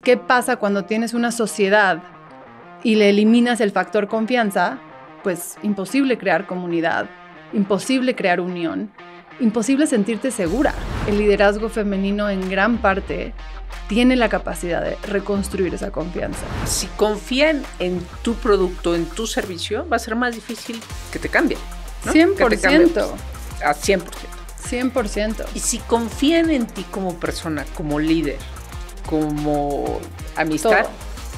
¿qué pasa cuando tienes una sociedad y le eliminas el factor confianza? Pues imposible crear comunidad, imposible crear unión, imposible sentirte segura. El liderazgo femenino en gran parte tiene la capacidad de reconstruir esa confianza. Si confían en tu producto, en tu servicio, va a ser más difícil que te cambien, ¿no? 100%. Que te cambien, a 100%. 100%. Y si confían en ti como persona, como líder, como amistad, todo.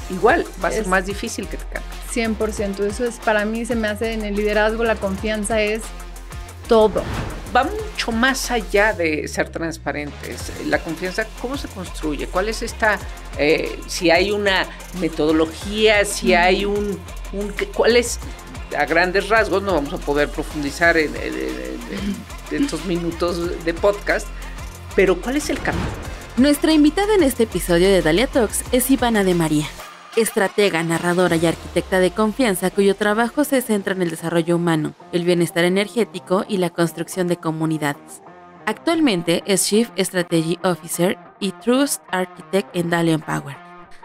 Igual va a ser más difícil que te cambien. 100%. Eso es, para mí se me hace en el liderazgo, la confianza es todo. Va mucho más allá de ser transparentes. La confianza, ¿cómo se construye? ¿Cuál es si hay una metodología, si hay cuál es, a grandes rasgos, no vamos a poder profundizar en estos minutos de podcast, pero ¿cuál es el camino? Nuestra invitada en este episodio de Dalia Talks es Ivana de María, estratega, narradora y arquitecta de confianza cuyo trabajo se centra en el desarrollo humano, el bienestar energético y la construcción de comunidades. Actualmente es Chief Strategy Officer y Trust Architect en Dalia Empower.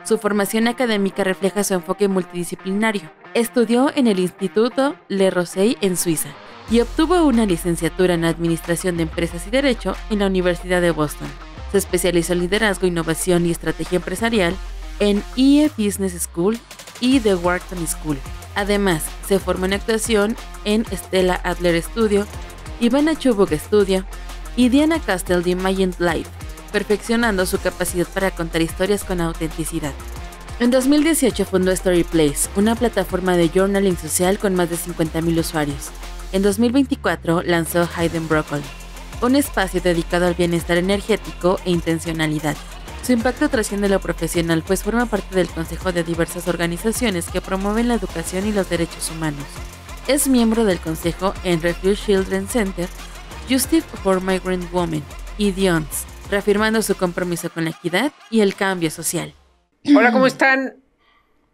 Su formación académica refleja su enfoque multidisciplinario. Estudió en el Instituto Le Rosey en Suiza y obtuvo una licenciatura en Administración de Empresas y Derecho en la Universidad de Boston. Se especializó en liderazgo, innovación y estrategia empresarial en EE Business School y The Wharton School. Además, se formó en actuación en Stella Adler Studio, Ivana Chubbuck Studio y Diana Castle de Imagined Life, perfeccionando su capacidad para contar historias con autenticidad. En 2018 fundó Story Place, una plataforma de journaling social con más de 50,000 usuarios. En 2024 lanzó Hidden Broccoli, un espacio dedicado al bienestar energético e intencionalidad. Su impacto trasciende lo profesional, pues forma parte del consejo de diversas organizaciones que promueven la educación y los derechos humanos. Es miembro del consejo en Refuge Children's Center, Justice for Migrant Women y Dion's, reafirmando su compromiso con la equidad y el cambio social. Hola, ¿cómo están?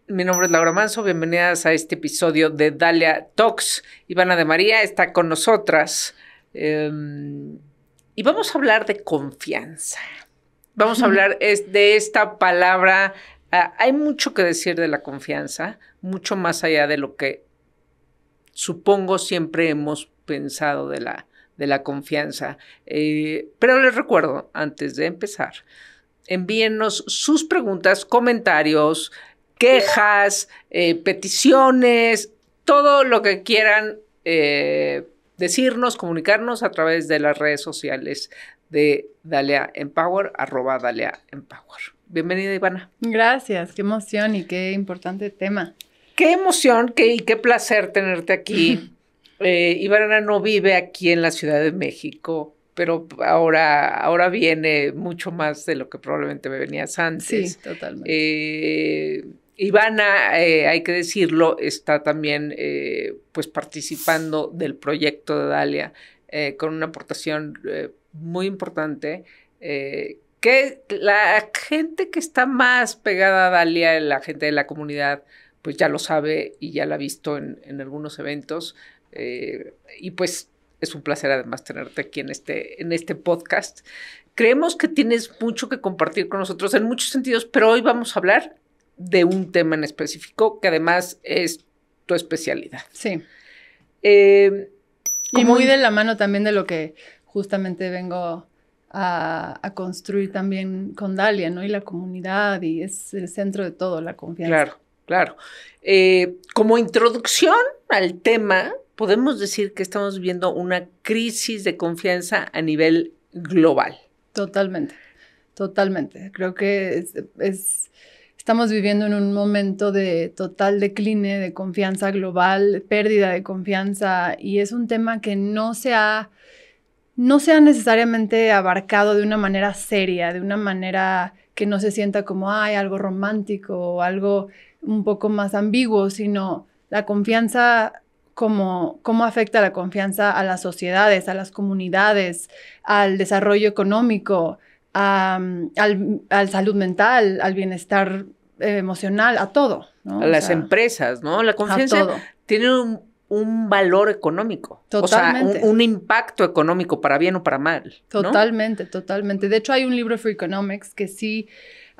Mi nombre es Laura Manso, bienvenidas a este episodio de Dalia Talks. Ivana de María está con nosotras y vamos a hablar de confianza. Vamos a hablar de esta palabra. Hay mucho que decir de la confianza, mucho más allá de lo que supongo siempre hemos pensado de la confianza. Pero les recuerdo, antes de empezar, envíennos sus preguntas, comentarios, quejas, peticiones, todo lo que quieran decirnos, comunicarnos a través de las redes sociales de Dalia Empower, @Dalia Empower. Bienvenida, Ivana. Gracias, qué emoción y qué importante tema. Qué emoción y qué placer tenerte aquí. Ivana no vive aquí en la Ciudad de México, pero ahora viene mucho más de lo que probablemente me venías antes. Sí, totalmente. Ivana, hay que decirlo, está también pues participando del proyecto de Dalia con una aportación muy importante, que la gente que está más pegada a Dalia, la gente de la comunidad, pues ya lo sabe y ya la ha visto en algunos eventos, y pues es un placer además tenerte aquí en este podcast. Creemos que tienes mucho que compartir con nosotros en muchos sentidos, pero hoy vamos a hablar de un tema en específico que además es tu especialidad. Sí. Y muy de la mano también de lo que justamente vengo a construir también con Dalia, ¿no? Y la comunidad, y es el centro de todo, la confianza. Claro. Como introducción al tema, podemos decir que estamos viviendo una crisis de confianza a nivel global. Totalmente. Creo que estamos viviendo en un momento de total decline de confianza global, pérdida de confianza, y es un tema que no se ha necesariamente abarcado de una manera seria, de una manera que no se sienta como algo romántico o algo un poco más ambiguo, sino la confianza, cómo afecta la confianza a las sociedades, a las comunidades, al desarrollo económico, al salud mental, al bienestar emocional, a todo, ¿no? A las empresas, ¿no? La confianza tiene un valor económico. Totalmente. O sea, un impacto económico para bien o para mal, ¿no? Totalmente. De hecho, hay un libro, Free Economics, que sí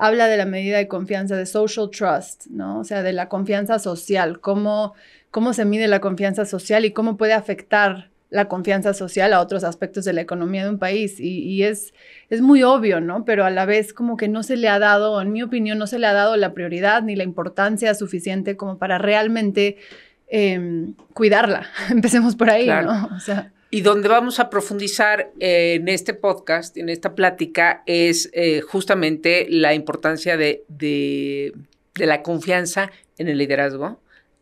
habla de la medida de confianza, de social trust, ¿no? O sea, de la confianza social, cómo se mide la confianza social y cómo puede afectar la confianza social a otros aspectos de la economía de un país. Y es muy obvio, ¿no? Pero a la vez como que no se le ha dado, en mi opinión, no se le ha dado la prioridad ni la importancia suficiente como para realmente cuidarla. Empecemos por ahí, claro, ¿no? O sea, y donde vamos a profundizar en este podcast, en esta plática, es justamente la importancia de la confianza en el liderazgo,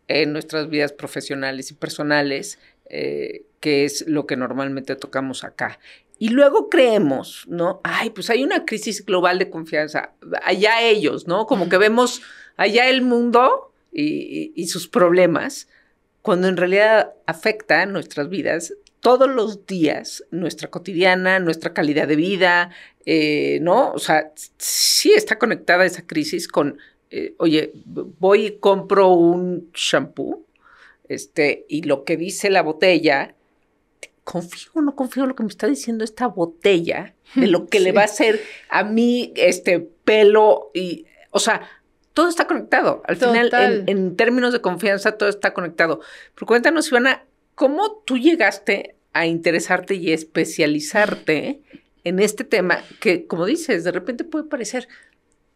en nuestras vidas profesionales y personales, que es lo que normalmente tocamos acá. Y luego creemos, ¿no? Ay, pues hay una crisis global de confianza. Allá ellos, ¿no? Como que vemos allá el mundo y sus problemas, cuando en realidad afecta nuestras vidas todos los días, nuestra cotidiana, nuestra calidad de vida, ¿no? O sea, sí está conectada esa crisis con, oye, voy y compro un shampoo, y lo que dice la botella, confío o no confío en lo que me está diciendo esta botella, de lo que le va a hacer a mí pelo y, o sea, todo está conectado. Al final, en términos de confianza, todo está conectado. Pero cuéntanos, Ivana, ¿cómo tú llegaste a interesarte y especializarte en este tema que, como dices, de repente puede parecer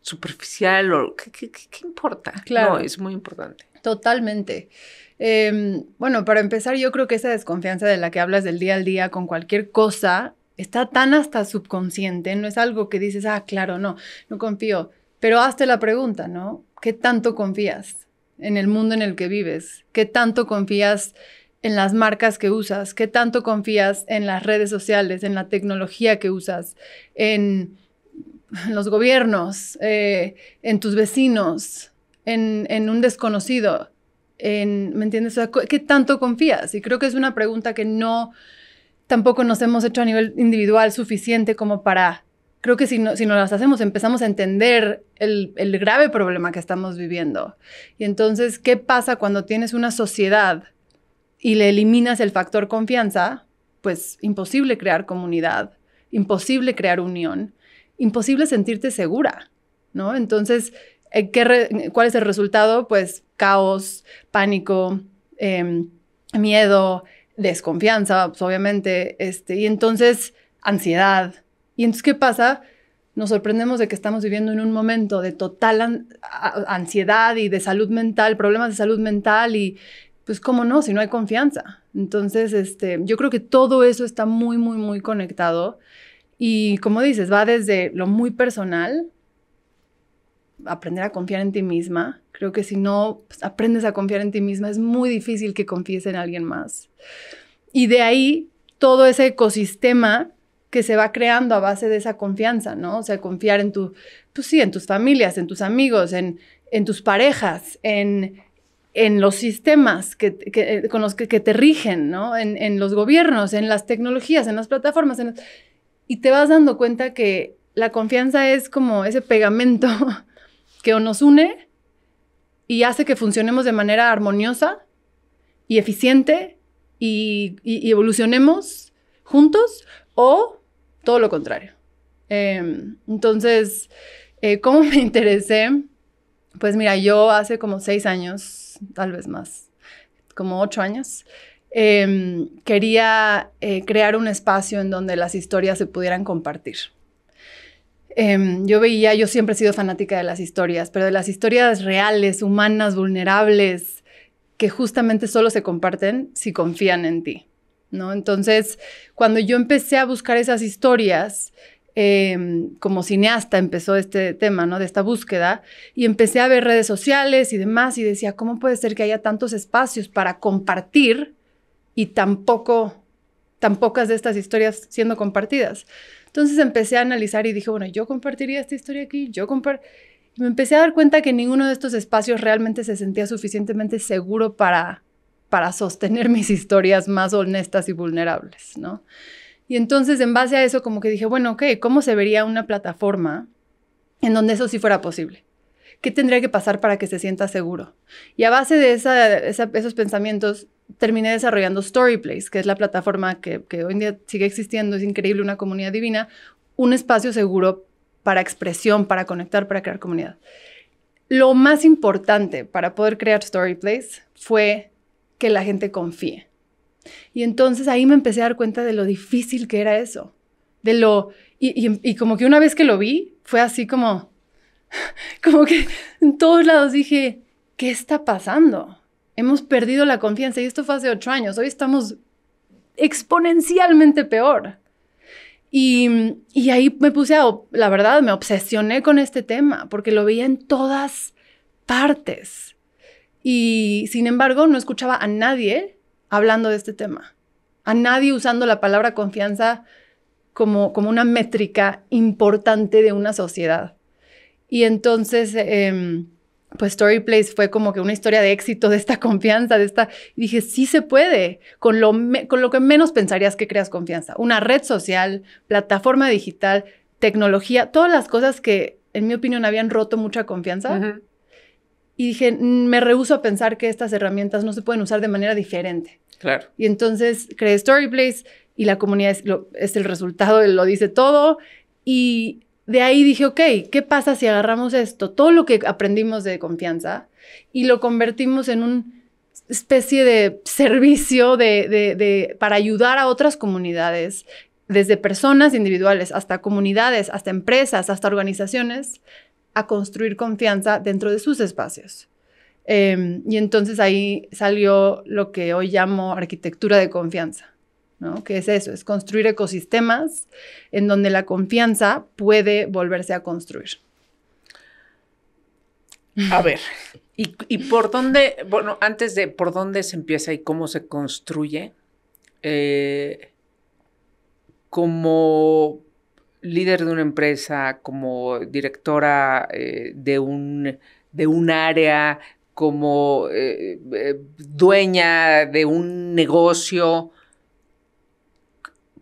superficial o ¿qué importa? Claro. No, es muy importante. Totalmente. Bueno, para empezar, yo creo que esa desconfianza de la que hablas del día al día con cualquier cosa está tan hasta subconsciente, no es algo que dices, claro, no confío. Pero hazte la pregunta, ¿no? ¿Qué tanto confías en el mundo en el que vives? ¿Qué tanto confías en las marcas que usas? ¿Qué tanto confías en las redes sociales, en la tecnología que usas, en los gobiernos, en tus vecinos, en un desconocido? ¿Me entiendes? O sea, ¿qué tanto confías? Y creo que es una pregunta que tampoco nos hemos hecho a nivel individual suficiente como para... Creo que si no las hacemos, empezamos a entender el grave problema que estamos viviendo. Y entonces, ¿qué pasa cuando tienes una sociedad y le eliminas el factor confianza? Pues imposible crear comunidad, imposible crear unión, imposible sentirte segura, ¿no? Entonces, ¿cuál es el resultado? Pues caos, pánico, miedo, desconfianza, pues, obviamente, y entonces ansiedad. Y entonces, ¿qué pasa? Nos sorprendemos de que estamos viviendo en un momento de total ansiedad y de salud mental, problemas de salud mental y, pues, ¿cómo no? Si no hay confianza. Entonces, yo creo que todo eso está muy, muy, muy conectado. Y como dices, va desde lo muy personal, aprender a confiar en ti misma. Creo que si no aprendes a confiar en ti misma, es muy difícil que confíes en alguien más. Y de ahí, todo ese ecosistema que se va creando a base de esa confianza, ¿no? O sea, confiar en en tus familias, en tus amigos, en tus parejas, en los sistemas con los que te rigen, ¿no? En los gobiernos, en las tecnologías, en las plataformas. Y te vas dando cuenta que la confianza es como ese pegamento que nos une y hace que funcionemos de manera armoniosa y eficiente y evolucionemos juntos, o todo lo contrario. Entonces, ¿cómo me interesé? Pues mira, yo hace como 6 años, tal vez más, como 8 años, quería crear un espacio en donde las historias se pudieran compartir. Yo siempre he sido fanática de las historias, pero de las historias reales, humanas, vulnerables, que justamente solo se comparten si confían en ti, ¿no? Entonces, cuando yo empecé a buscar esas historias, como cineasta empezó este tema, ¿no? De esta búsqueda, y empecé a ver redes sociales y demás, y decía, ¿cómo puede ser que haya tantos espacios para compartir y tan pocas de estas historias siendo compartidas? Entonces empecé a analizar y dije, bueno, yo compartiría esta historia aquí, y me empecé a dar cuenta que ninguno de estos espacios realmente se sentía suficientemente seguro para sostener mis historias más honestas y vulnerables, ¿no? Y entonces, en base a eso, como que dije, bueno, ok, ¿cómo se vería una plataforma en donde eso sí fuera posible? ¿Qué tendría que pasar para que se sienta seguro? Y a base de esos pensamientos, terminé desarrollando Storyplace, que es la plataforma que hoy en día sigue existiendo, es increíble, una comunidad divina, un espacio seguro para expresión, para conectar, para crear comunidad. Lo más importante para poder crear Storyplace fue que la gente confíe. Y entonces ahí me empecé a dar cuenta de lo difícil que era eso. Y como que una vez que lo vi, fue así como que en todos lados dije, ¿qué está pasando? Hemos perdido la confianza y esto fue hace 8 años. Hoy estamos exponencialmente peor. Y ahí me puse la verdad, me obsesioné con este tema porque lo veía en todas partes. Y sin embargo, no escuchaba a nadie hablando de este tema. A nadie usando la palabra confianza como una métrica importante de una sociedad. Y entonces, pues Storyplace fue como que una historia de éxito de esta confianza, y dije, sí se puede, con lo que menos pensarías que creas confianza. Una red social, plataforma digital, tecnología, todas las cosas que, en mi opinión, habían roto mucha confianza. Uh-huh. Y dije, me rehúso a pensar que estas herramientas no se pueden usar de manera diferente. Claro. Y entonces creé Storyplace y la comunidad es el resultado, lo dice todo. Y de ahí dije, ok, ¿qué pasa si agarramos esto, todo lo que aprendimos de confianza, y lo convertimos en una especie de servicio para ayudar a otras comunidades, desde personas individuales hasta comunidades, hasta empresas, hasta organizaciones, a construir confianza dentro de sus espacios? Y entonces ahí salió lo que hoy llamo arquitectura de confianza, ¿no? ¿Qué es eso? Es construir ecosistemas en donde la confianza puede volverse a construir. A ver, ¿y por dónde, bueno, antes de por dónde se empieza y cómo se construye, como líder de una empresa, como directora de un área, como dueña de un negocio,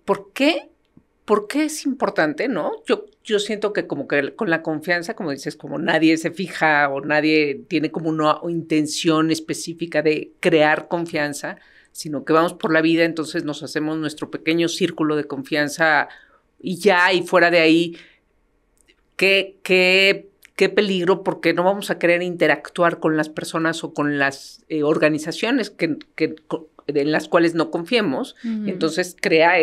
¿por qué es importante, no? Yo siento que como que con la confianza, como dices, como nadie se fija o nadie tiene como una intención específica de crear confianza, sino que vamos por la vida, entonces nos hacemos nuestro pequeño círculo de confianza y ya, y fuera de ahí, qué peligro, porque no vamos a querer interactuar con las personas o con las organizaciones en las cuales no confiemos. Uh-huh. Entonces crea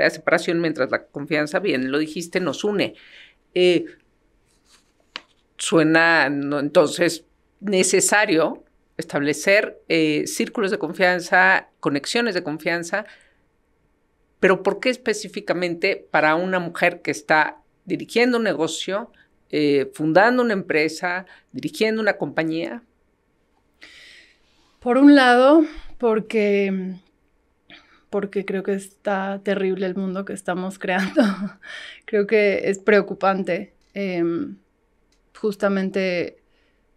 separación, mientras la confianza, bien lo dijiste, nos une. Suena, no, entonces, necesario establecer círculos de confianza, conexiones de confianza, pero ¿por qué específicamente para una mujer que está dirigiendo un negocio, fundando una empresa, dirigiendo una compañía? Por un lado, porque creo que está terrible el mundo que estamos creando. Creo que es preocupante. Justamente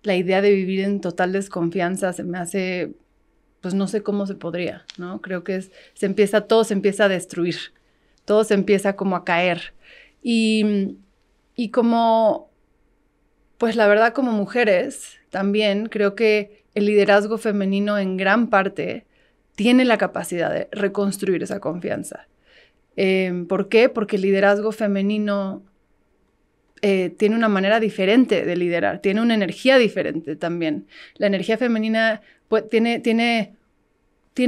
la idea de vivir en total desconfianza se me hace, pues no sé cómo se podría, ¿no? Creo que todo se empieza a destruir, todo se empieza como a caer. Y como, pues la verdad, como mujeres también creo que el liderazgo femenino en gran parte tiene la capacidad de reconstruir esa confianza. ¿Por qué? Porque el liderazgo femenino tiene una manera diferente de liderar, tiene una energía diferente también. La energía femenina pues, tiene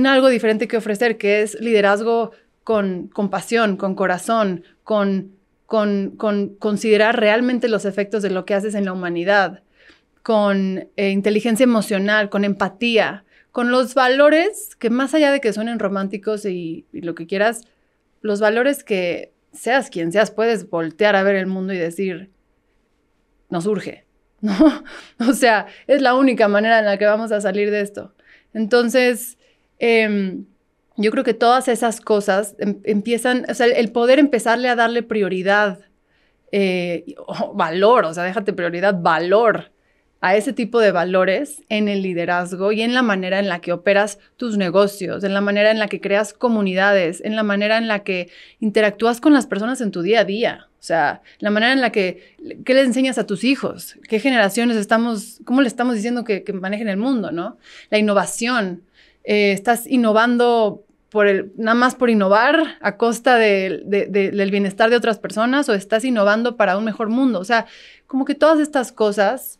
algo diferente que ofrecer, que es liderazgo con compasión, con corazón, con considerar realmente los efectos de lo que haces en la humanidad, con inteligencia emocional, con empatía, con los valores que más allá de que suenen románticos y lo que quieras, los valores que seas quien seas, puedes voltear a ver el mundo y decir, nos urge, ¿no? O sea, es la única manera en la que vamos a salir de esto. Entonces, yo creo que todas esas cosas empiezan, o sea, el poder empezarle a darle prioridad, valor, o sea, déjate prioridad, valor a ese tipo de valores en el liderazgo y en la manera en la que operas tus negocios, en la manera en la que creas comunidades, en la manera en la que interactúas con las personas en tu día a día. O sea, la manera en la que ¿qué le enseñas a tus hijos? ¿Qué generaciones cómo le estamos diciendo que manejen el mundo, ¿no? La innovación. Estás innovando nada más por innovar a costa del bienestar de otras personas, o estás innovando para un mejor mundo. O sea, como que todas estas cosas,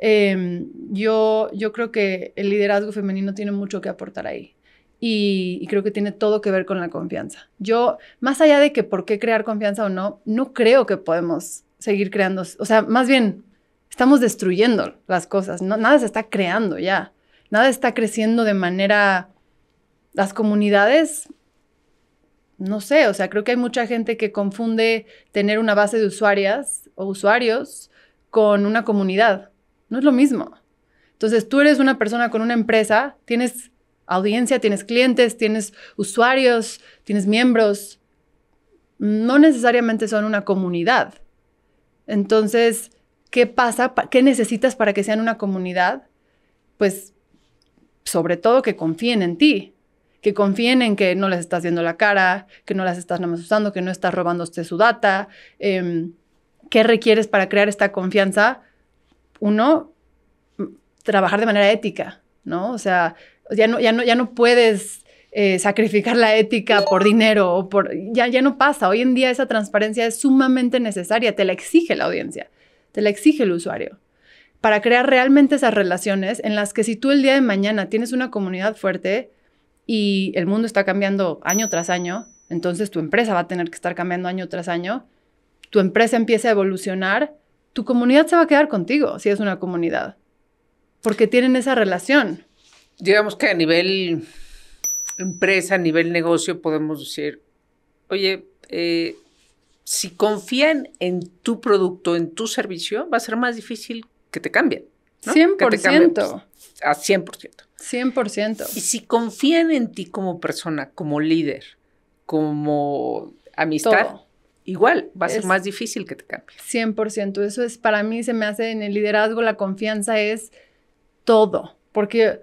yo creo que el liderazgo femenino tiene mucho que aportar ahí. Y creo que tiene todo que ver con la confianza. Yo, más allá de que por qué crear confianza o no, no creo que podemos seguir creando. O sea, más bien, estamos destruyendo las cosas. No, nada se está creando ya. Nada está creciendo de manera... Las comunidades, no sé, o sea, creo que hay mucha gente que confunde tener una base de usuarias o usuarios con una comunidad. No es lo mismo. Entonces, tú eres una persona con una empresa, tienes audiencia, tienes clientes, tienes usuarios, tienes miembros. No necesariamente son una comunidad. Entonces, ¿qué pasa? ¿Qué necesitas para que sean una comunidad? Pues, sobre todo que confíen en ti. Que confíen en que no les estás viendo la cara, que no las estás nada más usando, que no estás robándote su data. ¿Qué requieres para crear esta confianza? Uno, trabajar de manera ética, ¿no? O sea, ya no puedes sacrificar la ética por dinero o ya no pasa. Hoy en día esa transparencia es sumamente necesaria. Te la exige la audiencia, te la exige el usuario. Para crear realmente esas relaciones en las que si tú el día de mañana tienes una comunidad fuerte, y el mundo está cambiando año tras año, entonces tu empresa va a tener que estar cambiando año tras año, tu empresa empieza a evolucionar, tu comunidad se va a quedar contigo si es una comunidad, porque tienen esa relación. Digamos que a nivel empresa, a nivel negocio, podemos decir, oye, si confían en tu producto, en tu servicio, va a ser más difícil que te cambien, ¿no? 100%. Que te cambien, pues, a 100%. 100%. Y si confían en ti como persona, como líder, como amistad, todo. Igual va a ser más difícil que te cambie. 100%. Eso es, para mí se me hace en el liderazgo, la confianza es todo. Porque,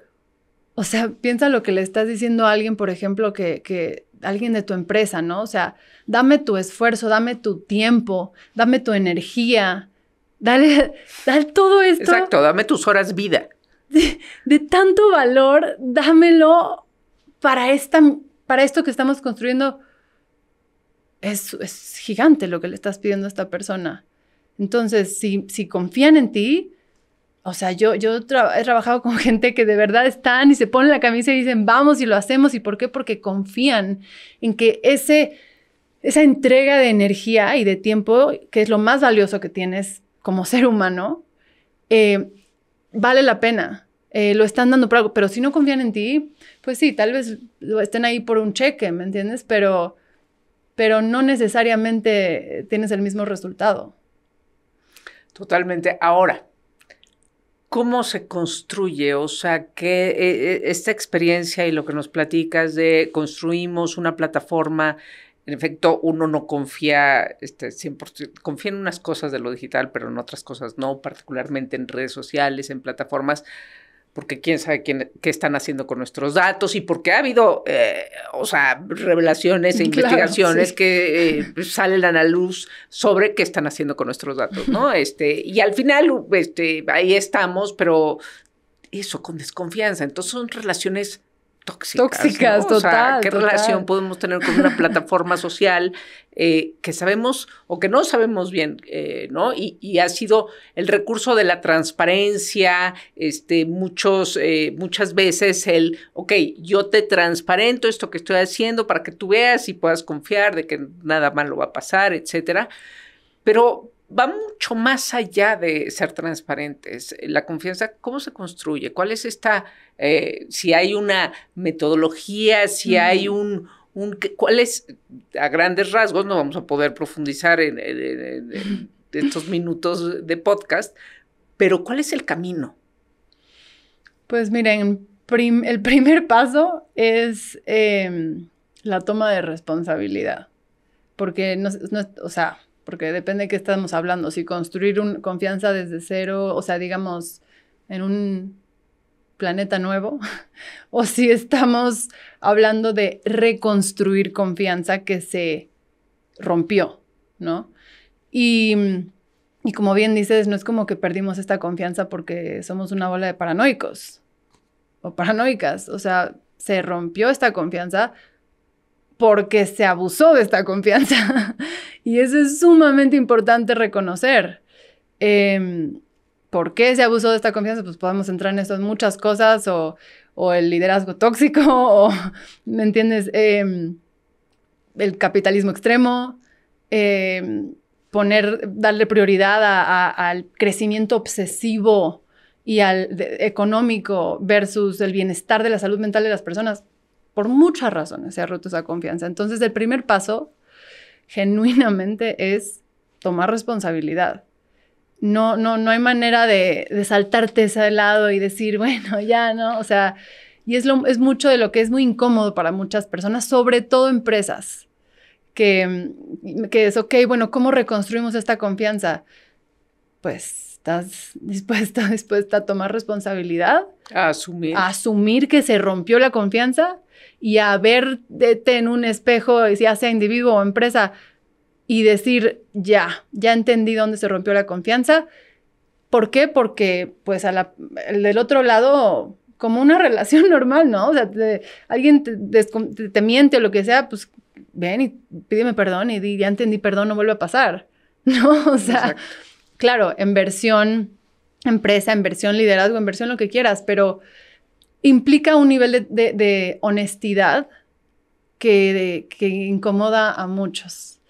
o sea, piensa lo que le estás diciendo a alguien, por ejemplo, que alguien de tu empresa, ¿no? O sea, dame tu esfuerzo, dame tu tiempo, dame tu energía, dale todo esto. Exacto, dame tus horas vida. De tanto valor, dámelo para esto que estamos construyendo. Es gigante lo que le estás pidiendo a esta persona. Entonces, si confían en ti, o sea, yo he trabajado con gente que de verdad están y se ponen la camisa y dicen, vamos y lo hacemos. ¿Y por qué? Porque confían en que esa entrega de energía y de tiempo, que es lo más valioso que tienes como ser humano, vale la pena, lo están dando por algo, pero si no confían en ti, pues sí, tal vez estén ahí por un cheque, ¿me entiendes? Pero no necesariamente tienes el mismo resultado. Totalmente. Ahora, ¿cómo se construye? O sea, que esta experiencia y lo que nos platicas de construimos una plataforma. En efecto, uno no confía 100%, confía en unas cosas de lo digital, pero en otras cosas no, particularmente en redes sociales, en plataformas, porque quién sabe qué están haciendo con nuestros datos y porque ha habido, revelaciones e investigaciones que salen a la luz sobre qué están haciendo con nuestros datos, ¿no? Y al final, ahí estamos, pero eso, con desconfianza. Entonces son relaciones tóxicas, ¿no? Total. O sea, ¿qué total. relación podemos tener con una plataforma social que sabemos o que no sabemos bien, ¿no? Y ha sido el recurso de la transparencia, muchas veces yo te transparento esto que estoy haciendo para que tú veas y puedas confiar de que nada malo va a pasar, etcétera. Pero va mucho más allá de ser transparentes. La confianza, ¿cómo se construye? ¿Cuál es si hay una metodología, si hay cuál es, a grandes rasgos, no vamos a poder profundizar en estos minutos de podcast, pero ¿cuál es el camino? Pues miren, el primer paso es la toma de responsabilidad, porque porque depende de qué estamos hablando. Si construir confianza desde cero, o sea, digamos, en un planeta nuevo, o si estamos hablando de reconstruir confianza que se rompió, ¿no? Y como bien dices, no es como que perdimos esta confianza porque somos una bola de paranoicos o paranoicas. O sea, se rompió esta confianza porque se abusó de esta confianza. Y eso es sumamente importante reconocer. ¿Por qué se abusó de esta confianza? Pues podemos entrar en eso en muchas cosas, o el liderazgo tóxico, o, ¿me entiendes? El capitalismo extremo, darle prioridad al crecimiento obsesivo y económico versus el bienestar de la salud mental de las personas. Por muchas razones se ha roto esa confianza. Entonces, el primer paso, genuinamente, es tomar responsabilidad. No hay manera de saltarte ese lado y decir, bueno, ya, ¿no? O sea, y es mucho de lo que es muy incómodo para muchas personas, sobre todo empresas, que es, ok, bueno, ¿cómo reconstruimos esta confianza? Pues, ¿estás dispuesta a tomar responsabilidad? A asumir. A asumir que se rompió la confianza y a verte en un espejo, ya sea individuo o empresa, y decir, ya entendí dónde se rompió la confianza. ¿Por qué? Porque, pues, el del otro lado, como una relación normal, ¿no? O sea, alguien te miente o lo que sea, pues, ven y pídeme perdón y di, ya entendí, perdón, no vuelve a pasar, ¿no? O sea, exacto. Claro, en versión empresa, en versión liderazgo, en versión lo que quieras, pero implica un nivel de honestidad que incomoda a muchos.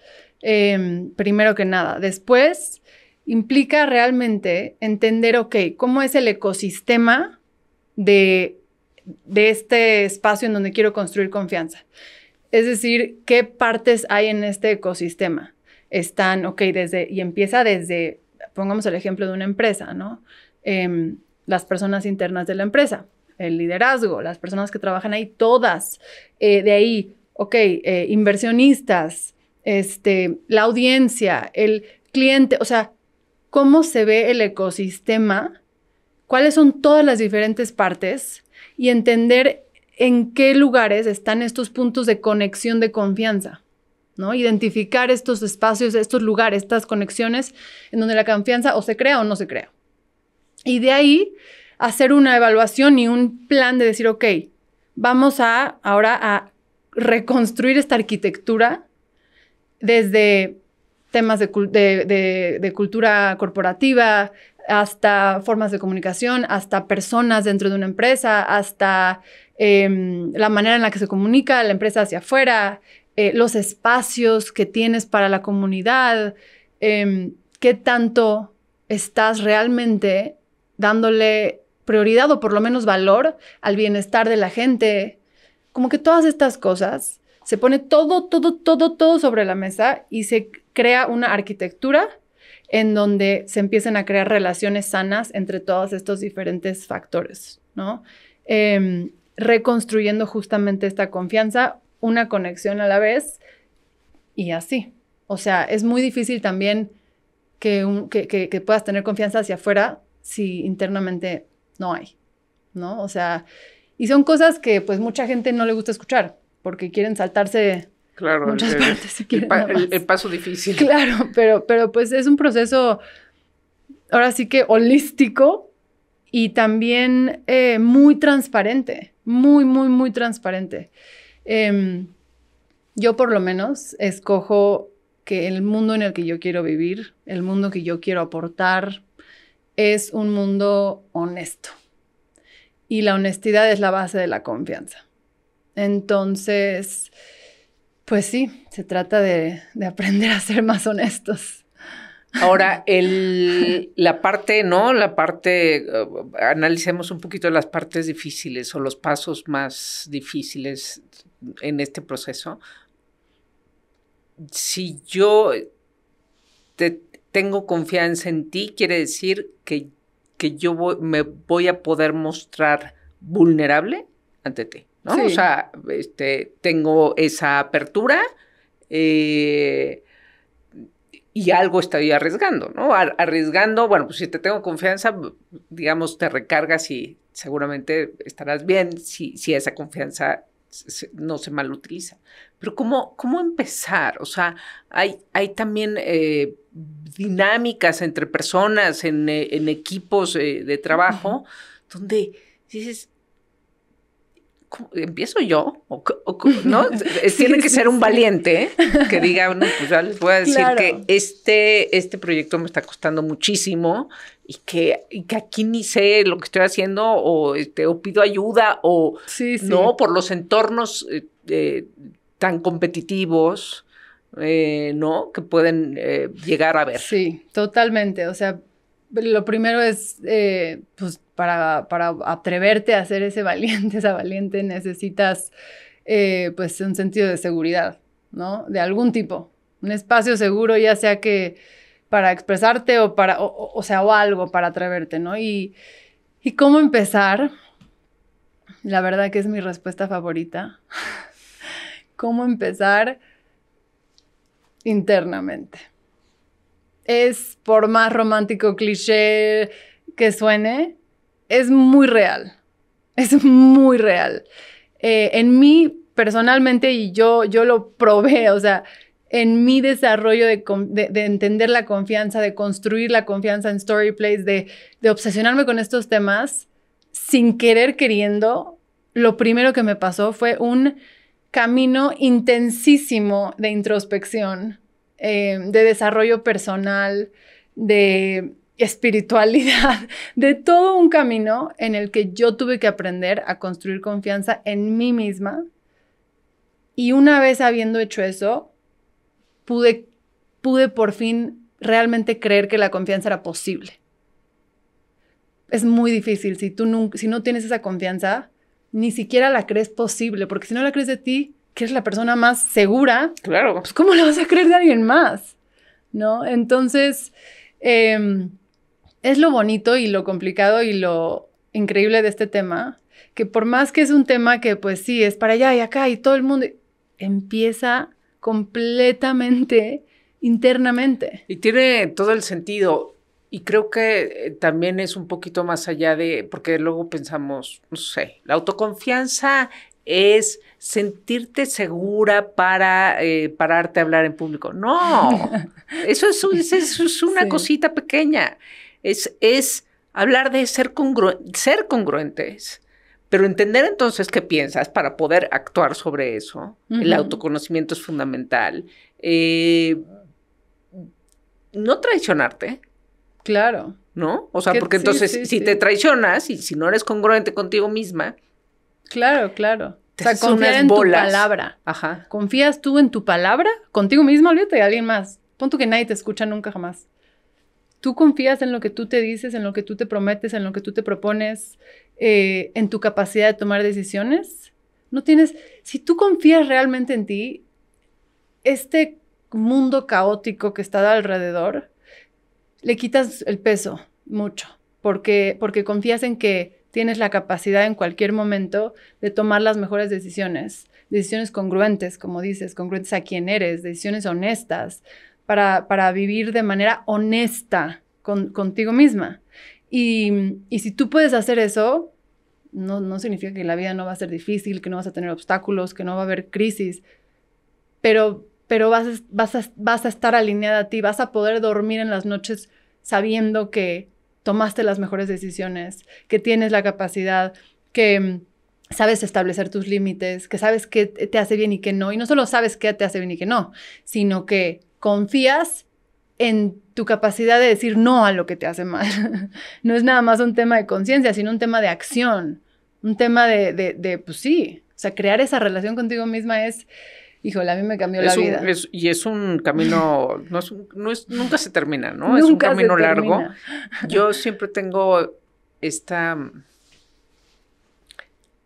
Primero que nada. Después, implica realmente entender, ok, cómo es el ecosistema de este espacio en donde quiero construir confianza. Es decir, ¿qué partes hay en este ecosistema? Están, ok, y empieza desde, pongamos el ejemplo de una empresa, ¿no? Las personas internas de la empresa, el liderazgo, las personas que trabajan ahí, todas. De ahí, ok, inversionistas, la audiencia, el cliente, o sea, cómo se ve el ecosistema, cuáles son todas las diferentes partes y entender en qué lugares están estos puntos de conexión de confianza, ¿no? Identificar estos espacios, estos lugares, estas conexiones en donde la confianza o se crea o no se crea. Y de ahí hacer una evaluación y un plan de decir, ok, vamos ahora a reconstruir esta arquitectura desde temas de cultura corporativa, hasta formas de comunicación, hasta personas dentro de una empresa, hasta la manera en la que se comunica la empresa hacia afuera, los espacios que tienes para la comunidad, qué tanto estás realmente dándole prioridad o por lo menos valor al bienestar de la gente. Como que todas estas cosas, se pone todo sobre la mesa y se crea una arquitectura en donde se empiezan a crear relaciones sanas entre todos estos diferentes factores, ¿no? Reconstruyendo justamente esta confianza, una conexión a la vez y así. O sea, es muy difícil también que puedas tener confianza hacia afuera si internamente no hay, ¿no? O sea, y son cosas que pues mucha gente no le gusta escuchar porque quieren saltarse muchas partes. Si quieren el paso difícil. Claro, pero pues es un proceso ahora sí que holístico y también muy transparente, muy transparente. Yo por lo menos escojo que el mundo en el que yo quiero vivir, el mundo que yo quiero aportar, es un mundo honesto. Y la honestidad es la base de la confianza. Entonces, pues sí, se trata de aprender a ser más honestos. Ahora, la parte, ¿no? Analicemos un poquito las partes difíciles o los pasos más difíciles en este proceso. Si yo tengo confianza en ti, quiere decir que yo me voy a poder mostrar vulnerable ante ti, ¿no? Sí. O sea, tengo esa apertura y algo estoy arriesgando, ¿no? Arriesgando, bueno, pues si te tengo confianza, digamos, te recargas y seguramente estarás bien si esa confianza no se mal utiliza. Pero ¿cómo empezar? O sea, hay también dinámicas entre personas en equipos de trabajo donde dices, ¿empiezo yo? ¿No? Tiene que ser un valiente que diga, bueno, pues ya les voy a decir que este proyecto me está costando muchísimo y que aquí ni sé lo que estoy haciendo o pido ayuda o no por los entornos tan competitivos, ¿no? Que pueden llegar a ver. Sí, totalmente. O sea, lo primero es, pues, para atreverte a ser esa valiente, necesitas, pues, un sentido de seguridad, ¿no? De algún tipo. Un espacio seguro, ya sea que para expresarte o algo para atreverte, ¿no? Y cómo empezar, la verdad que es mi respuesta favorita. ¿Cómo empezar? Internamente. Es, por más romántico cliché que suene, es muy real. Es muy real. En mí, personalmente, y yo lo probé, o sea, en mi desarrollo de entender la confianza, de construir la confianza en Storyplace, de obsesionarme con estos temas, sin querer queriendo, lo primero que me pasó fue un camino intensísimo de introspección, de desarrollo personal, de espiritualidad, de todo un camino en el que yo tuve que aprender a construir confianza en mí misma. Y una vez habiendo hecho eso, pude por fin realmente creer que la confianza era posible. Es muy difícil. Si no tienes esa confianza, ni siquiera la crees posible, porque si no la crees de ti, que eres la persona más segura, claro, pues ¿cómo la vas a creer de alguien más? ¿No? Entonces, es lo bonito y lo complicado y lo increíble de este tema, que por más que es un tema que pues sí, es para allá y acá y todo el mundo, empieza completamente internamente. Y tiene todo el sentido. Y creo que también es un poquito más allá de, porque luego pensamos, no sé, la autoconfianza es sentirte segura para pararte a hablar en público. No, eso es una cosita pequeña. Es hablar de ser congruentes, pero entender entonces qué piensas para poder actuar sobre eso. El autoconocimiento es fundamental. No traicionarte. Claro. ¿No? O sea, porque entonces si te traicionas y si no eres congruente contigo misma. Claro. O sea, confiar en tu palabra. Ajá. ¿Confías tú en tu palabra? Contigo misma, olvídate de alguien más. Pon tú que nadie te escucha nunca jamás. ¿Tú confías en lo que tú te dices, en lo que tú te prometes, en lo que tú te propones, en tu capacidad de tomar decisiones? Si tú confías realmente en ti, este mundo caótico que está alrededor, le quitas el peso mucho, porque confías en que tienes la capacidad en cualquier momento de tomar las mejores decisiones congruentes, como dices, congruentes a quién eres, decisiones honestas, para vivir de manera honesta contigo misma. Y si tú puedes hacer eso, no significa que la vida no va a ser difícil, que no vas a tener obstáculos, que no va a haber crisis, pero vas a estar alineada a ti, vas a poder dormir en las noches sabiendo que tomaste las mejores decisiones, que tienes la capacidad, que sabes establecer tus límites, que sabes qué te hace bien y qué no. Y no solo sabes qué te hace bien y qué no, sino que confías en tu capacidad de decir no a lo que te hace mal. No es nada más un tema de conciencia, sino un tema de acción, un tema de pues sí, o sea, crear esa relación contigo misma es... Híjole, a mí me cambió la vida. Y es un camino, nunca se termina, ¿no? Es un camino largo. Yo siempre tengo esta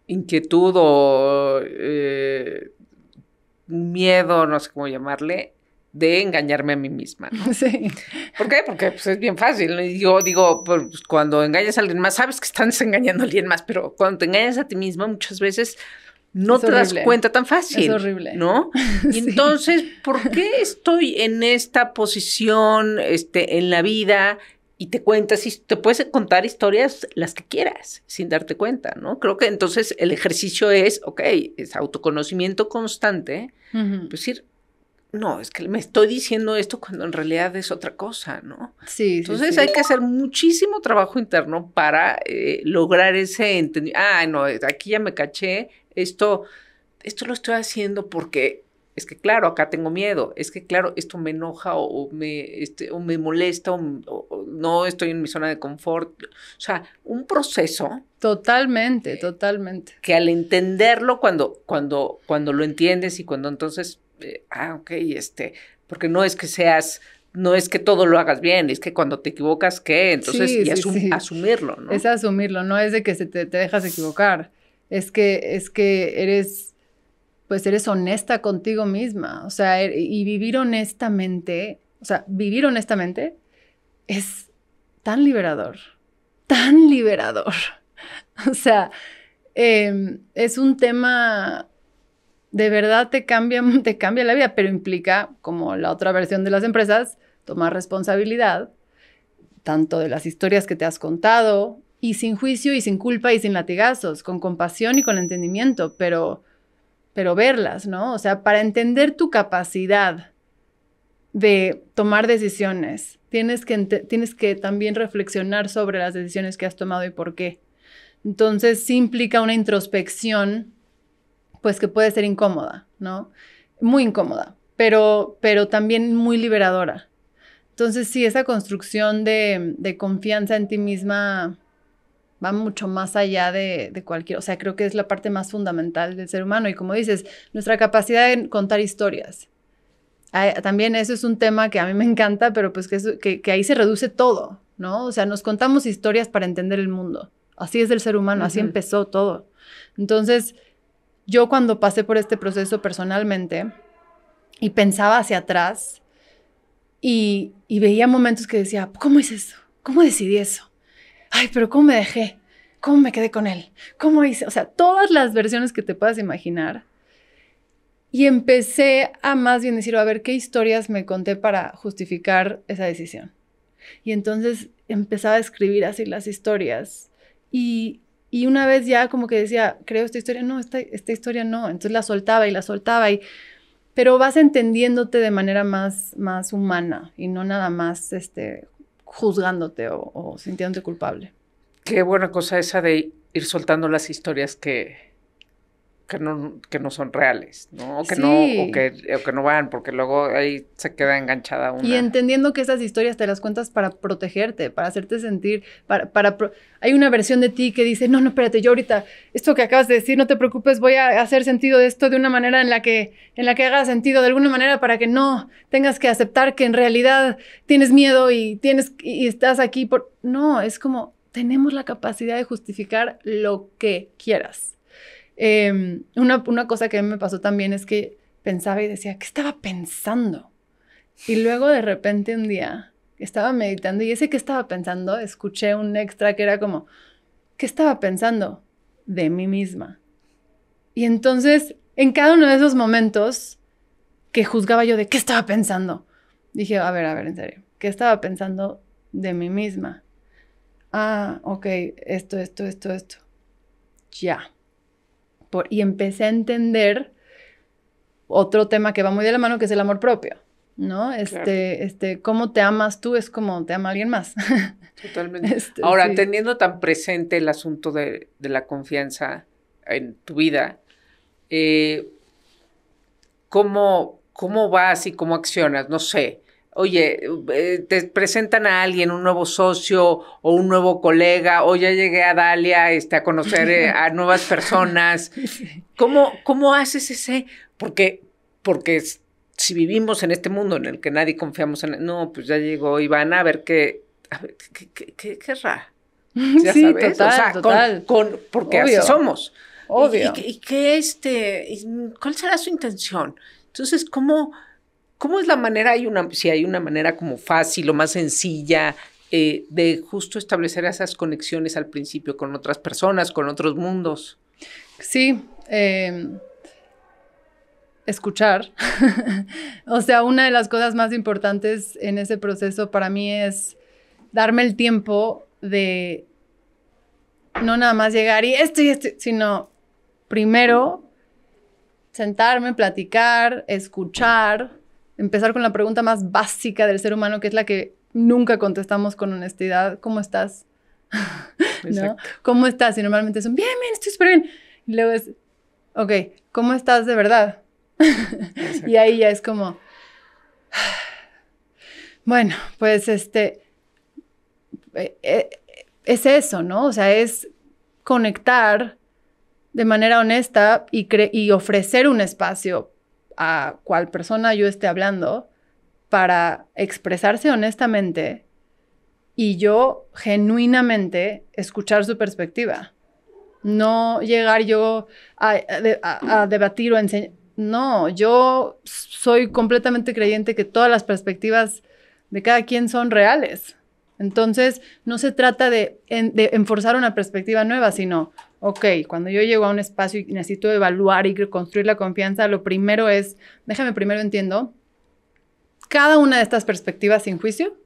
inquietud o miedo, no sé cómo llamarle, de engañarme a mí misma, ¿no? Sí. ¿Por qué? Porque pues, es bien fácil. Yo digo, pues, cuando engañas a alguien más, sabes que estás engañando a alguien más, pero cuando te engañas a ti misma, muchas veces... No te das cuenta tan fácil. Es horrible. ¿No? Y entonces, ¿por qué estoy en esta posición en la vida? Y te puedes contar historias las que quieras, sin darte cuenta, ¿no? Creo que entonces el ejercicio es autoconocimiento constante, pues ir no, es que me estoy diciendo esto cuando en realidad es otra cosa, ¿no? Sí, Entonces sí. hay que hacer muchísimo trabajo interno para lograr ese entendimiento. Ah, no, aquí ya me caché, esto lo estoy haciendo porque es que claro, acá tengo miedo, es que claro, esto me enoja o me molesta o no estoy en mi zona de confort. O sea, un proceso Totalmente. que al entenderlo, cuando lo entiendes y cuando entonces, ok, porque no es que todo lo hagas bien, es que cuando te equivocas, ¿qué? Entonces, Sí, sí. asumirlo, ¿no? Es asumirlo, no es de que te dejas equivocar, es que eres honesta contigo misma, o sea, y vivir honestamente es tan liberador, tan liberador. O sea, es un tema, de verdad te cambia la vida, pero implica, como la otra versión de las empresas, tomar responsabilidad, tanto de las historias que te has contado, y sin juicio y sin culpa y sin latigazos, con compasión y con entendimiento, pero verlas, ¿no? O sea, para entender tu capacidad de tomar decisiones, tienes que también reflexionar sobre las decisiones que has tomado y por qué. Entonces, sí implica una introspección, pues que puede ser incómoda, ¿no? Muy incómoda, pero también muy liberadora. Entonces, sí, esa construcción de confianza en ti misma va mucho más allá de cualquier, o sea, creo que es la parte más fundamental del ser humano. Y como dices, nuestra capacidad de contar historias. También eso es un tema que a mí me encanta, pero pues que ahí se reduce todo, ¿no? O sea, nos contamos historias para entender el mundo. Así es el ser humano, así empezó todo. Entonces, yo cuando pasé por este proceso personalmente y pensaba hacia atrás y veía momentos que decía, ¿cómo hice eso? ¿Cómo decidí eso? Ay, pero ¿cómo me dejé? ¿Cómo me quedé con él? ¿Cómo hice? O sea, todas las versiones que te puedas imaginar. Y empecé a más bien decir, a ver, ¿qué historias me conté para justificar esa decisión? Y entonces empezaba a escribir así las historias. Y una vez ya como que decía, creo esta historia, no, esta historia no. Entonces la soltaba. Pero vas entendiéndote de manera más humana y no nada más juzgándote o sintiéndote culpable. Qué buena cosa esa de ir soltando las historias que no son reales, ¿no? O que no van, porque luego ahí se queda enganchada una. Y entendiendo que esas historias te las cuentas para protegerte, para hacerte sentir, hay una versión de ti que dice, no, espérate, yo ahorita, esto que acabas de decir, no te preocupes, voy a hacer sentido de esto de una manera en la que haga sentido de alguna manera para que no tengas que aceptar que en realidad tienes miedo y estás aquí No, es como, tenemos la capacidad de justificar lo que quieras. Una cosa que a mí me pasó también es que pensaba y decía, ¿qué estaba pensando? Y luego de repente un día estaba meditando y ese que estaba pensando, escuché un extra que era como, ¿qué estaba pensando? De mí misma. Y entonces, en cada uno de esos momentos que juzgaba yo de qué estaba pensando, dije, a ver, en serio, ¿qué estaba pensando de mí misma? Ah, ok, esto. Ya. Y empecé a entender otro tema que va muy de la mano, que es el amor propio, ¿no? Claro. Cómo te amas tú es como te ama alguien más. Totalmente. Ahora, sí, teniendo tan presente el asunto de la confianza en tu vida, ¿cómo vas y cómo accionas? No sé. Oye, te presentan a alguien, un nuevo socio o un nuevo colega, o ya llegué a Dalia a conocer a nuevas personas. Sí. ¿Cómo haces ese? Porque si vivimos en este mundo en el que nadie confiamos en... No, pues ya llegó Ivana a ver qué querrá. ¿Ya sí, sabes? Total, o sea, total. Porque obvio, así somos. Obvio. ¿Cuál será su intención? Entonces, ¿cómo es la manera? Si hay una manera como fácil o más sencilla de justo establecer esas conexiones al principio con otras personas, con otros mundos. Sí, escuchar. O sea, una de las cosas más importantes en ese proceso para mí es darme el tiempo de no nada más llegar y esto, sino primero sentarme, platicar, escuchar, empezar con la pregunta más básica del ser humano, que es la que nunca contestamos con honestidad. ¿Cómo estás? ¿No? ¿Cómo estás? Y normalmente son, bien, estoy súper bien. Y luego es, ok, ¿cómo estás de verdad? Y ahí ya es como, bueno, pues es eso, ¿no? O sea, es conectar de manera honesta y ofrecer un espacio a cual persona yo esté hablando para expresarse honestamente y yo genuinamente escuchar su perspectiva. No llegar yo a debatir o a enseñar. No, yo soy completamente creyente que todas las perspectivas de cada quien son reales. Entonces, no se trata de enforzar una perspectiva nueva, sino, ok, cuando yo llego a un espacio y necesito evaluar y construir la confianza, lo primero es, déjame primero entiendo cada una de estas perspectivas sin juicio.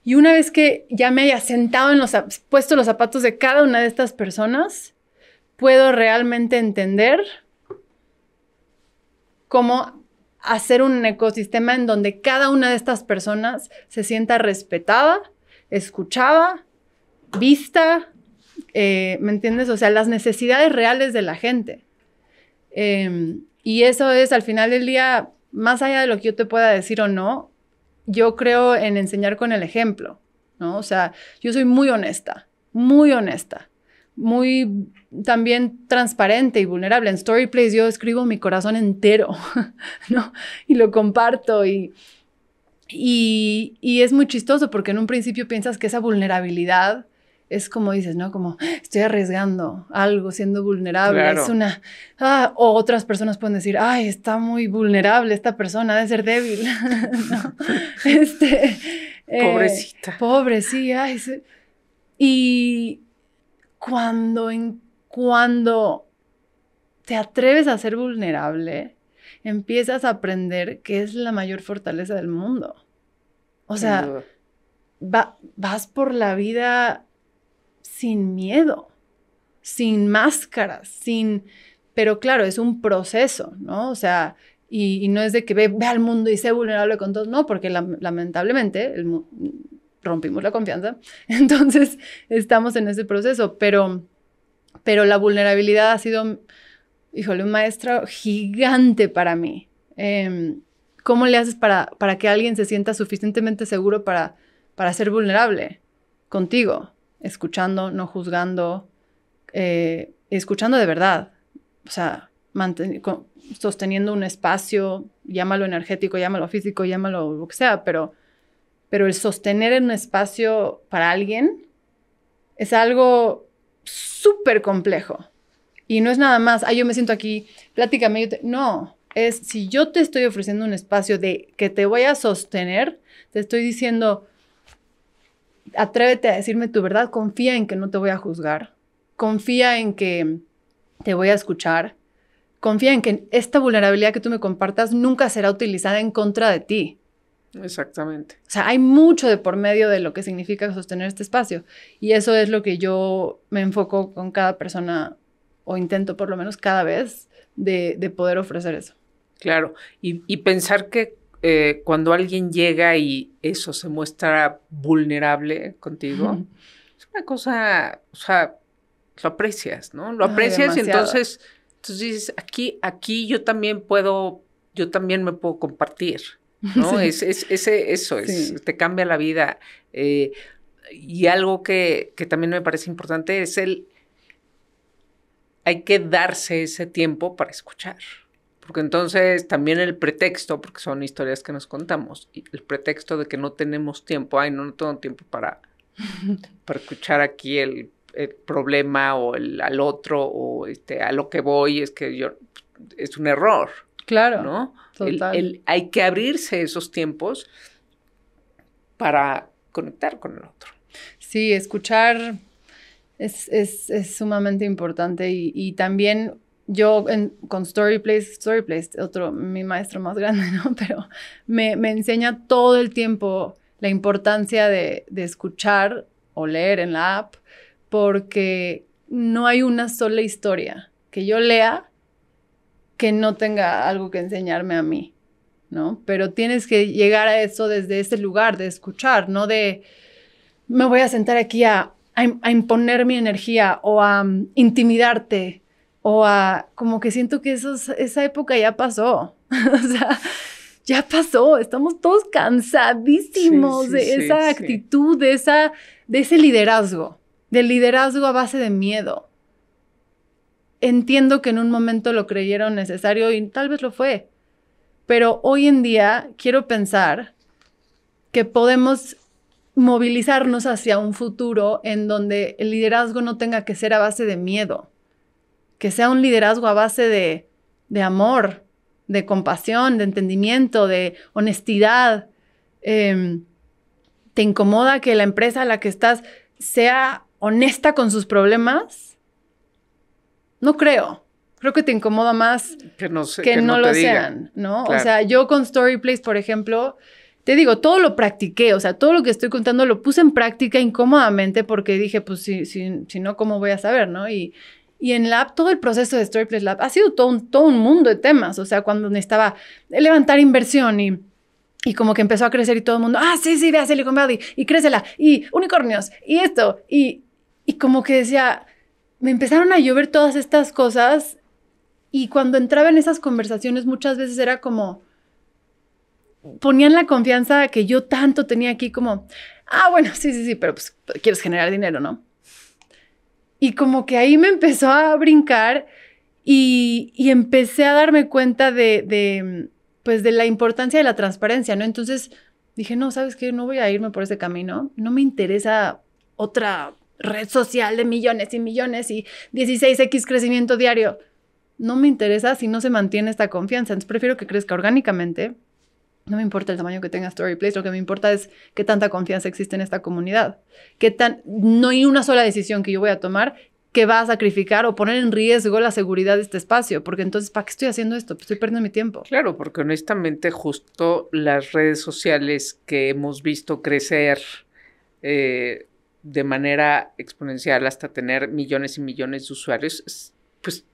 Y una vez que ya me haya sentado puesto los zapatos de cada una de estas personas, puedo realmente entender cómo hacer un ecosistema en donde cada una de estas personas se sienta respetada, escuchada, vista, ¿me entiendes? O sea, las necesidades reales de la gente. Y eso es, al final del día, más allá de lo que yo te pueda decir o no, yo creo en enseñar con el ejemplo, ¿no? O sea, yo soy muy honesta, muy también transparente y vulnerable. En Storyplace yo escribo mi corazón entero, ¿no? Y lo comparto y es muy chistoso porque en un principio piensas que esa vulnerabilidad es como dices, ¿no? Como estoy arriesgando algo siendo vulnerable. Claro. Es una... o otras personas pueden decir, ay, está muy vulnerable esta persona, debe ser débil. ¿No? Pobrecita. Pobre, sí. Ay, sí. Y cuando te atreves a ser vulnerable, empiezas a aprender que es la mayor fortaleza del mundo. O sea, vas por la vida sin miedo, sin máscaras, pero claro, es un proceso, ¿no? O sea, y no es de que ve al mundo y sé vulnerable con todos, no, porque lamentablemente rompimos la confianza, entonces estamos en ese proceso, pero la vulnerabilidad ha sido, híjole, un maestro gigante para mí. ¿Cómo le haces para que alguien se sienta suficientemente seguro para ser vulnerable contigo? Escuchando, no juzgando, escuchando de verdad, o sea, sosteniendo un espacio, llámalo energético, llámalo físico, llámalo lo que sea, pero el sostener en un espacio para alguien es algo súper complejo. Y no es nada más, yo me siento aquí, pláticame, no, es si yo te estoy ofreciendo un espacio de que te voy a sostener, te estoy diciendo, atrévete a decirme tu verdad, confía en que no te voy a juzgar, confía en que te voy a escuchar, confía en que esta vulnerabilidad que tú me compartas nunca será utilizada en contra de ti. Exactamente. O sea, hay mucho de por medio de lo que significa sostener este espacio. Y eso es lo que yo me enfoco con cada persona, o intento por lo menos cada vez, de poder ofrecer eso. Claro. Y pensar que cuando alguien llega y eso se muestra vulnerable contigo, es una cosa, o sea, lo aprecias, ¿no? Lo aprecias y entonces dices, aquí yo también me puedo compartir, ¿no? Sí. Eso sí. Te cambia la vida. Y algo que también me parece importante es hay que darse ese tiempo para escuchar. Porque entonces también el pretexto, porque son historias que nos contamos, y el pretexto de que no tenemos tiempo, no tengo tiempo para escuchar aquí el problema o al otro o a lo que voy, es un error. Claro, ¿no? Total. Hay que abrirse esos tiempos para conectar con el otro. Sí, escuchar es sumamente importante y también yo con Storyplace, mi maestro más grande, ¿no? Pero me enseña todo el tiempo la importancia de escuchar o leer en la app, porque no hay una sola historia que yo lea que no tenga algo que enseñarme a mí. ¿no? Pero tienes que llegar a eso desde ese lugar de escuchar, no de me voy a sentar aquí a imponer mi energía o a intimidarte o a como que siento que esa época ya pasó. O sea, ya pasó, estamos todos cansadísimos de esa actitud, de ese liderazgo, del liderazgo a base de miedo. Entiendo que en un momento lo creyeron necesario y tal vez lo fue, pero hoy en día quiero pensar que podemos movilizarnos hacia un futuro en donde el liderazgo no tenga que ser a base de miedo, que sea un liderazgo a base de amor, de compasión, de entendimiento, de honestidad. ¿Te incomoda que la empresa a la que estás sea honesta con sus problemas? No creo. Creo que te incomoda más que no lo sean, ¿no? Claro. O sea, yo con StoryPlace, por ejemplo, te digo, todo lo practiqué. O sea, todo lo que estoy contando lo puse en práctica incómodamente porque dije, pues, si no, ¿cómo voy a saber, no? Y en Lab, todo el proceso de StoryPlace Lab ha sido todo un mundo de temas. O sea, cuando necesitaba levantar inversión y como que empezó a crecer y todo el mundo, sí, ve a Silicon Valley y crécela y unicornios y esto. Y como que decía, me empezaron a llover todas estas cosas y cuando entraba en esas conversaciones muchas veces era como, ponían la confianza que yo tanto tenía aquí como, bueno, sí, pero pues quieres generar dinero, ¿no? Y como que ahí me empezó a brincar y empecé a darme cuenta de la importancia de la transparencia, ¿no? Entonces dije, no, ¿sabes qué? No voy a irme por ese camino. No me interesa otra red social de millones y millones y 16x crecimiento diario. No me interesa si no se mantiene esta confianza. Entonces prefiero que crezca orgánicamente. No me importa el tamaño que tenga StoryPlace, lo que me importa es qué tanta confianza existe en esta comunidad. No hay una sola decisión que yo voy a tomar que va a sacrificar o poner en riesgo la seguridad de este espacio, porque entonces, ¿para qué estoy haciendo esto? Pues estoy perdiendo mi tiempo. Claro, porque honestamente justo las redes sociales que hemos visto crecer de manera exponencial hasta tener millones y millones de usuarios, pues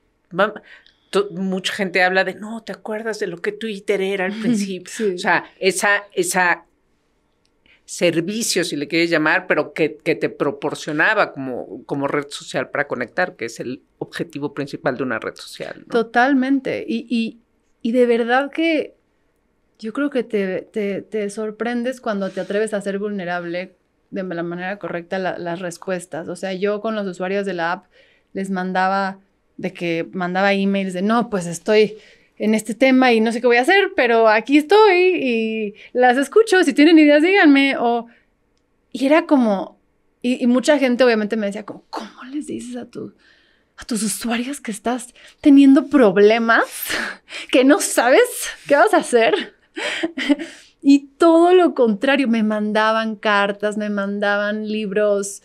mucha gente habla de, no, ¿te acuerdas de lo que Twitter era al principio? Sí. O sea, esa servicio, si le quieres llamar, pero que te proporcionaba como red social para conectar, que es el objetivo principal de una red social, ¿no? Totalmente. Y de verdad que yo creo que te sorprendes cuando te atreves a ser vulnerable de la manera correcta las respuestas. O sea, yo con los usuarios de la app les mandaba emails de, no, pues estoy en este tema y no sé qué voy a hacer, pero aquí estoy y las escucho, si tienen ideas díganme, y era como, y mucha gente obviamente me decía como, ¿cómo les dices a tus usuarios que estás teniendo problemas, que no sabes qué vas a hacer? Y todo lo contrario, me mandaban cartas, me mandaban libros,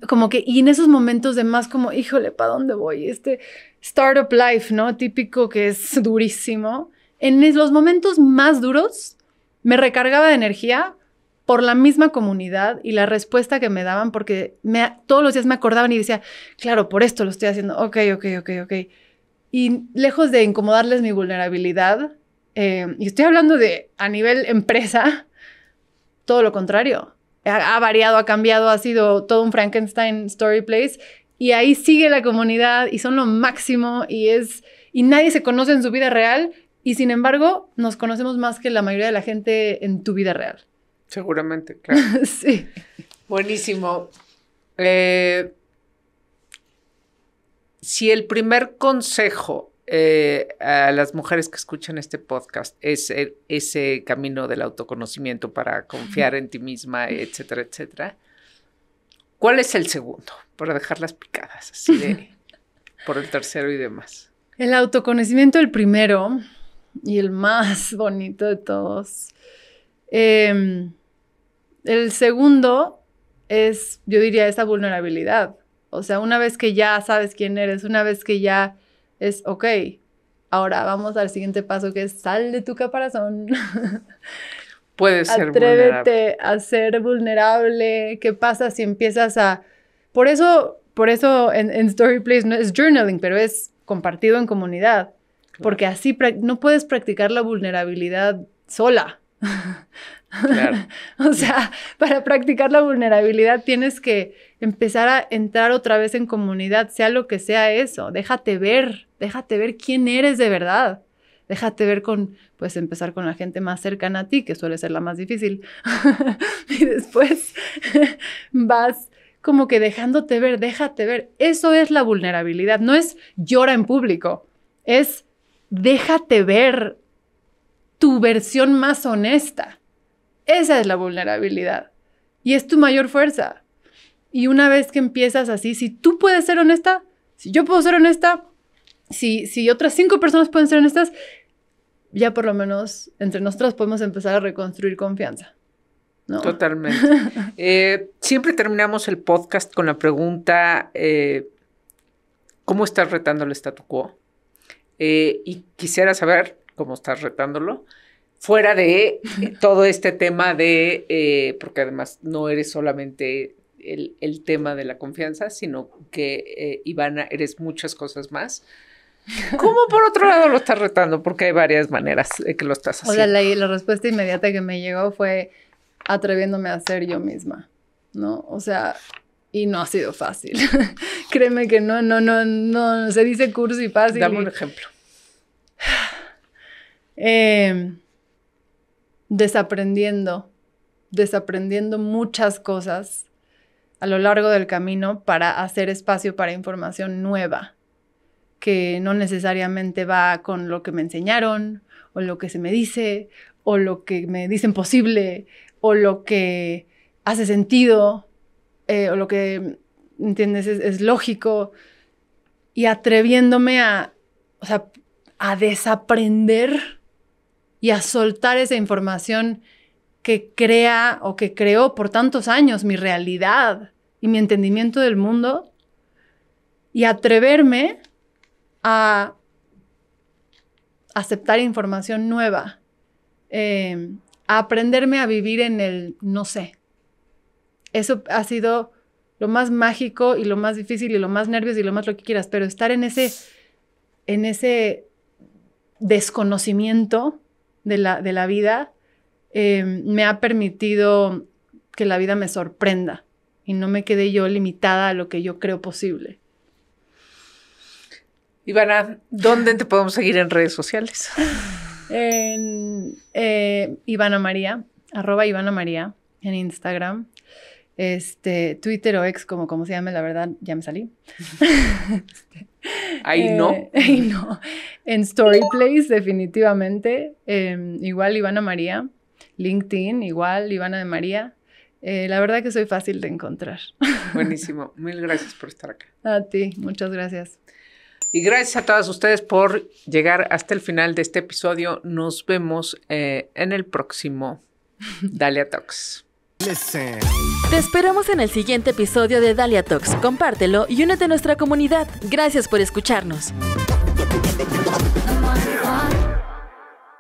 como que, y en esos momentos de más como, híjole, ¿para dónde voy? Startup life, ¿no? Típico que es durísimo. En los momentos más duros me recargaba de energía por la misma comunidad y la respuesta que me daban, porque todos los días me acordaban y decía, claro, por esto lo estoy haciendo, ok. Y lejos de incomodarles mi vulnerabilidad, y estoy hablando de a nivel empresa, todo lo contrario. Ha variado, ha cambiado, ha sido todo un Frankenstein StoryPlace y ahí sigue la comunidad y son lo máximo y nadie se conoce en su vida real y sin embargo nos conocemos más que la mayoría de la gente en tu vida real. Seguramente, claro. Sí. Buenísimo. Si el primer consejo a las mujeres que escuchan este podcast es ese camino del autoconocimiento para confiar en ti misma, etcétera, etcétera, ¿cuál es el segundo? Para dejarlas picadas, así por el tercero y demás. El autoconocimiento, el primero y el más bonito de todos. El segundo es, yo diría, esa vulnerabilidad. O sea, una vez que ya sabes quién eres, una vez que ya es, ok, ahora vamos al siguiente paso que es sal de tu caparazón. Puedes ser vulnerable. Atrévete a ser vulnerable. ¿Qué pasa si empiezas a...? Por eso en StoryPlace no es journaling, pero es compartido en comunidad. porque así no puedes practicar la vulnerabilidad sola. Claro. O sea, para practicar la vulnerabilidad tienes que empezar a entrar otra vez en comunidad, sea lo que sea eso. Déjate ver quién eres de verdad. Déjate ver pues empezar con la gente más cercana a ti, que suele ser la más difícil. Y después vas como que dejándote ver, déjate ver. Eso es la vulnerabilidad. No es llora en público, es déjate ver tu versión más honesta. Esa es la vulnerabilidad. Y es tu mayor fuerza. Y una vez que empiezas así, si tú puedes ser honesta, si yo puedo ser honesta, si otras 5 personas pueden ser honestas, ya por lo menos entre nosotros podemos empezar a reconstruir confianza, ¿no? Totalmente. Siempre terminamos el podcast con la pregunta, ¿cómo estás retando el statu quo? Y quisiera saber cómo estás retándolo, fuera de todo este tema de, porque además no eres solamente el tema de la confianza, sino que, Ivana, eres muchas cosas más. ¿Cómo por otro lado lo estás retando? Porque hay varias maneras que lo estás haciendo. O sea, la respuesta inmediata que me llegó fue atreviéndome a ser yo misma, ¿no? O sea, y no ha sido fácil. Créeme que no se dice cursi fácil. Dame un ejemplo. Desaprendiendo muchas cosas a lo largo del camino para hacer espacio para información nueva, que no necesariamente va con lo que me enseñaron, o lo que se me dice, o lo que me dicen posible, o lo que hace sentido, o lo que, ¿entiendes?, es lógico, y atreviéndome a desaprender y a soltar esa información que crea o que creó por tantos años mi realidad y mi entendimiento del mundo, y atreverme a aceptar información nueva, a aprenderme a vivir en el no sé. Eso ha sido lo más mágico y lo más difícil y lo más nervios y lo más lo que quieras, pero estar en ese desconocimiento de la vida me ha permitido que la vida me sorprenda y no me quede yo limitada a lo que yo creo posible. Ivana, ¿dónde te podemos seguir en redes sociales? En Ivana María, @IvanaMaría en Instagram. Twitter o X, como se llame, la verdad, ya me salí. Ahí no. En Storyplace, definitivamente. Igual Ivana María. LinkedIn, igual Ivana de María. La verdad que soy fácil de encontrar. Buenísimo. Mil gracias por estar acá. A ti, muchas gracias. Y gracias a todas ustedes por llegar hasta el final de este episodio. Nos vemos en el próximo Dalia Talks. Te esperamos en el siguiente episodio de Dalia Talks. Compártelo y únete a nuestra comunidad. Gracias por escucharnos.